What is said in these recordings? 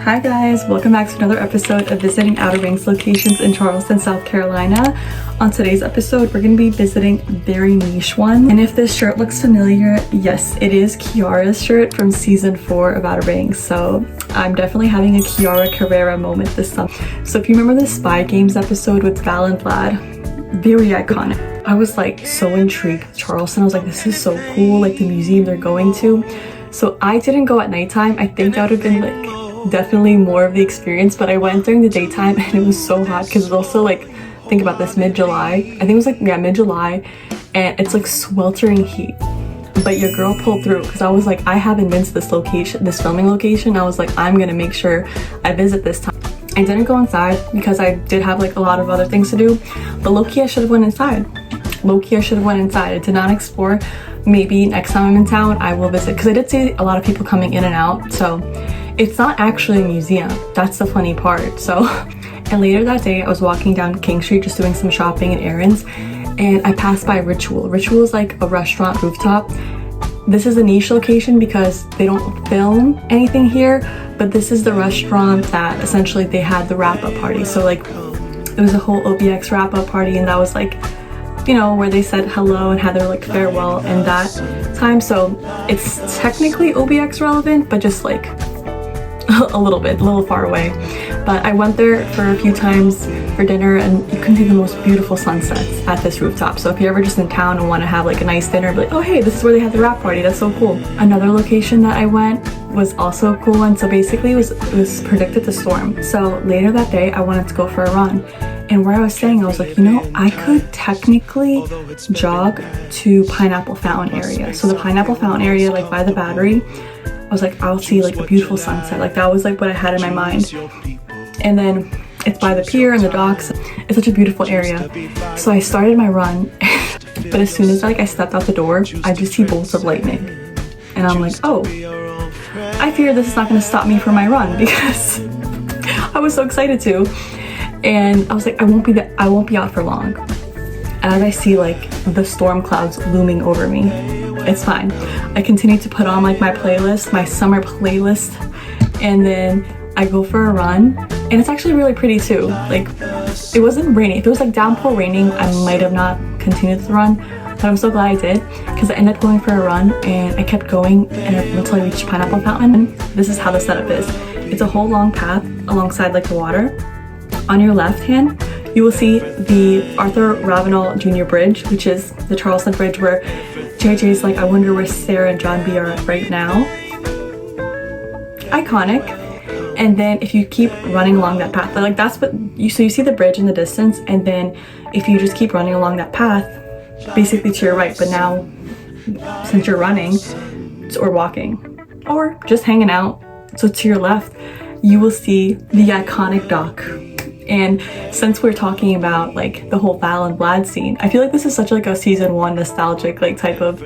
Hi guys, welcome back to another episode of visiting Outer Banks locations in Charleston, South Carolina. On today's episode, we're going to be visiting a very niche one. And if this shirt looks familiar, yes, it is Kiara's shirt from season 4 of Outer Banks. So I'm definitely having a Kiara Carrera moment this summer. So if you remember the Spy Games episode with Val and Vlad, very iconic. I was like so intrigued with Charleston. I was like, this is so cool, like the museum they're going to. So I didn't go at nighttime. I think that would have been like definitely more of the experience, but I went during the daytime and it was so hot because it's also like, think about this, mid-July. I think it was like, yeah, mid-July, and it's like sweltering heat. But your girl pulled through because I was like, I haven't been to this location, this filming location. I was like, I'm gonna make sure I visit this time. I didn't go inside because I did have like a lot of other things to do, but low-key I should have went inside. Low-key I should have went inside. I did not explore. Maybe next time I'm in town I will visit, because I did see a lot of people coming in and out. So it's not actually a museum. That's the funny part. So, and later that day I was walking down King Street just doing some shopping and errands, and I passed by Ritual. Ritual is like a restaurant rooftop. This is a niche location because they don't film anything here, but this is the restaurant that essentially they had the wrap-up party. So like it was a whole OBX wrap-up party, and that was like, you know, where they said hello and had their like farewell in that time. So it's technically OBX relevant, but just like a little far away. But I went there for a few times for dinner, and you can see the most beautiful sunsets at this rooftop. So if you're ever just in town and want to have like a nice dinner, be like, oh hey, this is where they had the wrap party, that's so cool. Another location that I went was also a cool one. So basically it was predicted to storm. So later that day I wanted to go for a run, and where I was staying I was like, you know, I could technically jog to Pineapple Fountain area. So the Pineapple Fountain area, like by the Battery, I was like, I'll see like a beautiful sunset. Like that was like what I had in my mind. And then it's by the pier and the docks. It's such a beautiful area. So I started my run, but as soon as like I stepped out the door, I just see bolts of lightning. And I'm like, oh, I fear this is not gonna stop me from my run, because I was so excited to. And I was like, I won't be out for long. As I see like the storm clouds looming over me, it's fine. I continue to put on like my playlist, my summer playlist, and then I go for a run, and it's actually really pretty too. Like it wasn't raining. If it was like downpour raining, I might have not continued the run, but I'm so glad I did, because I ended up going for a run and I kept going until I reached Pineapple Fountain. This is how the setup is. It's a whole long path alongside like the water. On your left hand, you will see the Arthur Ravenel Jr. Bridge, which is the Charleston Bridge where JJ's like, I wonder where Sarah and John B are right now. Iconic. And then if you keep running along that path, like that's what you, so you see the bridge in the distance, and then if you just keep running along that path, basically to your right, but now since you're running or walking or just hanging out, so to your left, you will see the iconic dock. And since we're talking about like the whole Val and Vlad scene, I feel like this is such like a season 1 nostalgic like type of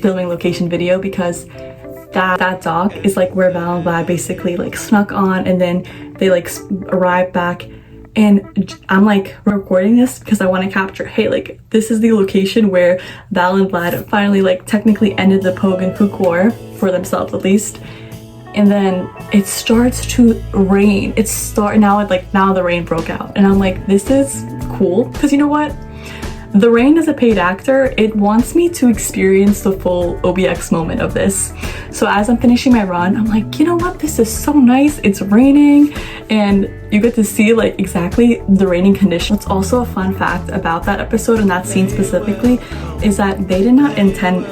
filming location video, because that dock is like where Val and Vlad basically like snuck on, and then they like arrived back. And I'm like recording this because I want to capture, hey, like this is the location where Val and Vlad finally like technically ended the Pogue and Cook War for themselves at least. And then it starts to rain. Now the rain broke out, and I'm like, this is cool, because you know what? The rain is a paid actor. It wants me to experience the full OBX moment of this. So as I'm finishing my run, I'm like, you know what? This is so nice. It's raining, and you get to see like exactly the raining conditions. What's also a fun fact about that episode and that scene specifically is that they did not intend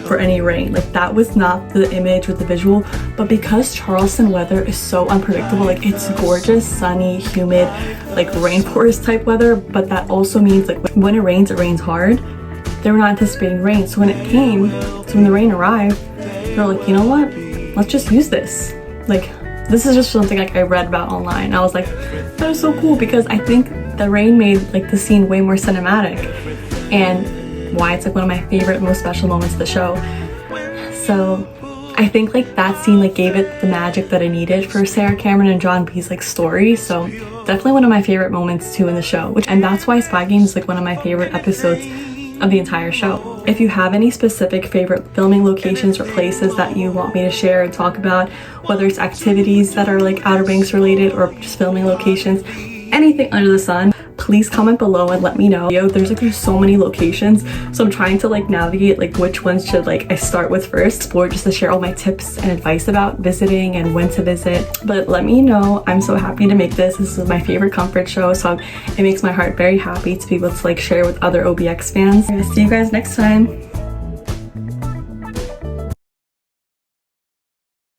for any rain. Like that was not the image with the visual, but because Charleston weather is so unpredictable, like it's gorgeous, sunny, humid, like rainforest type weather, but that also means like when it rains hard. They were not anticipating rain, so when the rain arrived, they were like, you know what, let's just use this. Like this is just something like I read about online. I was like, that is so cool, because I think the rain made like the scene way more cinematic, and why it's like one of my favorite, most special moments of the show. So I think like that scene like gave it the magic that I needed for Sarah Cameron and John B's like story. So definitely one of my favorite moments too in the show, and that's why Spy Games is like one of my favorite episodes of the entire show. If you have any specific favorite filming locations or places that you want me to share and talk about, whether it's activities that are like Outer Banks related or just filming locations, anything under the sun, please comment below and let me know. There's so many locations, so I'm trying to like navigate like which ones should like I start with first, or just to share all my tips and advice about visiting and when to visit. But let me know. I'm so happy to make this. This is my favorite comfort show, so it makes my heart very happy to be able to like share with other OBX fans. See you guys next time.